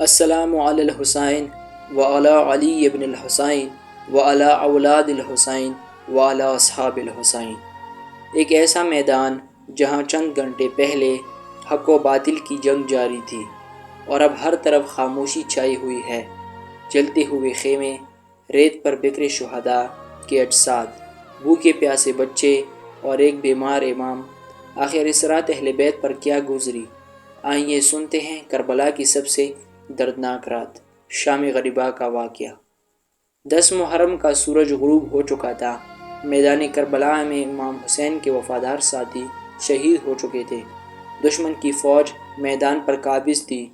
السلام علی الحسین وعلی علی ابن الحسین وعلی اولاد الحسین وعلی اصحاب الحسین۔ ایک ایسا میدان جہاں چند گھنٹے پہلے حق و باطل کی جنگ جاری تھی اور اب ہر طرف خاموشی چھائی ہوئی ہے۔ جلتے ہوئے خیمے، ریت پر بکھرے شہداء کے اجساد، بھوکے پیاسے بچے اور ایک بیمار امام۔ آخر اس رات اہل بیت پر کیا گزری؟ آئیے سنتے ہیں کربلا کی سب سے دردناک رات، شام غریبہ کا واقعہ۔ 10 محرم کا سورج غروب ہو چکا تھا۔ میدان کربلا میں امام حسین کے وفادار ساتھی شہید ہو چکے تھے۔ دشمن کی فوج میدان پر قابض تھی،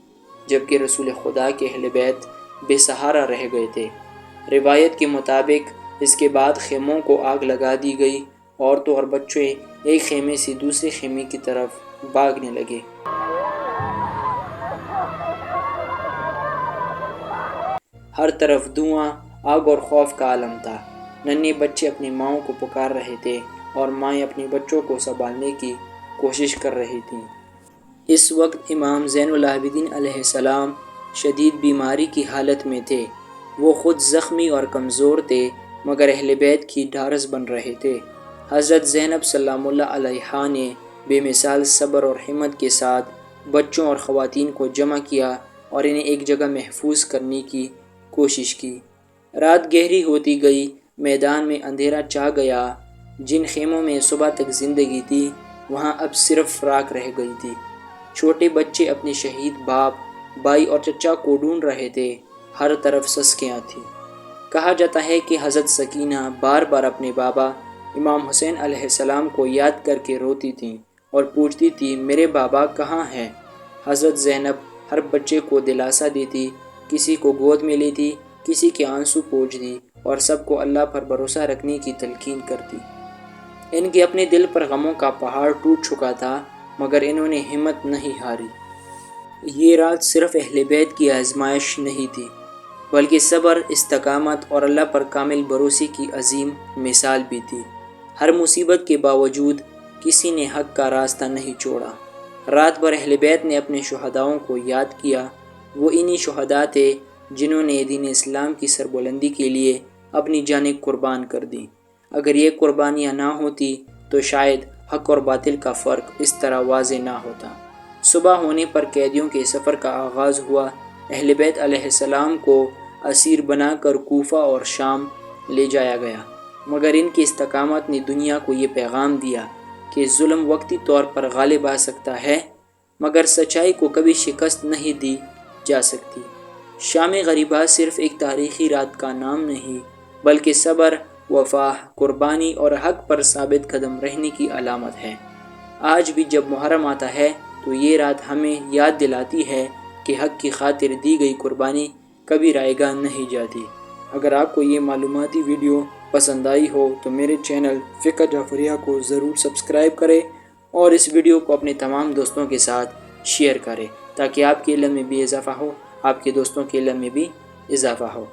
جبکہ رسول خدا کے اہل بیت بے سہارا رہ گئے تھے۔ روایت کے مطابق اس کے بعد خیموں کو آگ لگا دی گئی۔ عورتوں اور بچے ایک خیمے سے دوسرے خیمے کی طرف بھاگنے لگے۔ ہر طرف دھواں، آگ اور خوف کا عالم تھا۔ ننھے بچے اپنی ماؤں کو پکار رہے تھے اور مائیں اپنے بچوں کو سنبھالنے کی کوشش کر رہی تھیں۔ اس وقت امام زین العابدین علیہ السلام شدید بیماری کی حالت میں تھے۔ وہ خود زخمی اور کمزور تھے، مگر اہل بیت کی ڈھارس بن رہے تھے۔ حضرت زینب سلام اللہ علیہا نے بے مثال صبر اور ہمت کے ساتھ بچوں اور خواتین کو جمع کیا اور انہیں ایک جگہ محفوظ کرنے کی کوشش کی۔ رات گہری ہوتی گئی، میدان میں اندھیرا چھا گیا۔ جن خیموں میں صبح تک زندگی تھی، وہاں اب صرف راکھ رہ گئی تھی۔ چھوٹے بچے اپنے شہید باپ، بھائی اور چچا کو ڈھونڈ رہے تھے۔ ہر طرف سسکیاں تھیں۔ کہا جاتا ہے کہ حضرت سکینہ بار بار اپنے بابا امام حسین علیہ السلام کو یاد کر کے روتی تھیں اور پوچھتی تھیں، میرے بابا کہاں ہیں؟ حضرت زینب ہر بچے کو دلاسا دیتی، کسی کو گود میں لیتی، کسی کے آنسو پوچھتی اور سب کو اللہ پر بھروسہ رکھنے کی تلقین کرتی۔ ان کے اپنے دل پر غموں کا پہاڑ ٹوٹ چکا تھا، مگر انہوں نے ہمت نہیں ہاری۔ یہ رات صرف اہل بیت کی آزمائش نہیں تھی، بلکہ صبر، استقامت اور اللہ پر کامل بھروسے کی عظیم مثال بھی تھی۔ ہر مصیبت کے باوجود کسی نے حق کا راستہ نہیں چھوڑا۔ رات بھر اہل بیت نے اپنے شہداؤں کو یاد کیا۔ وہ انہی شہداء تھے جنہوں نے دین اسلام کی سربلندی کے لیے اپنی جانیں قربان کر دیں۔ اگر یہ قربانیاں نہ ہوتی تو شاید حق اور باطل کا فرق اس طرح واضح نہ ہوتا۔ صبح ہونے پر قیدیوں کے سفر کا آغاز ہوا۔ اہل بیت علیہ السلام کو اسیر بنا کر کوفہ اور شام لے جایا گیا، مگر ان کی استقامت نے دنیا کو یہ پیغام دیا کہ ظلم وقتی طور پر غالب آ سکتا ہے، مگر سچائی کو کبھی شکست نہیں دی جا سکتی۔ شام غریبہ صرف ایک تاریخی رات کا نام نہیں، بلکہ صبر، وفا، قربانی اور حق پر ثابت قدم رہنے کی علامت ہے۔ آج بھی جب محرم آتا ہے تو یہ رات ہمیں یاد دلاتی ہے کہ حق کی خاطر دی گئی قربانی کبھی رائیگاں نہیں جاتی۔ اگر آپ کو یہ معلوماتی ویڈیو پسند آئی ہو تو میرے چینل فقہ جعفریہ کو ضرور سبسکرائب کریں اور اس ویڈیو کو اپنے تمام دوستوں کے ساتھ شیئر کریں تاکہ آپ کے علم میں بھی اضافہ ہو، آپ کے دوستوں کے علم میں بھی اضافہ ہو۔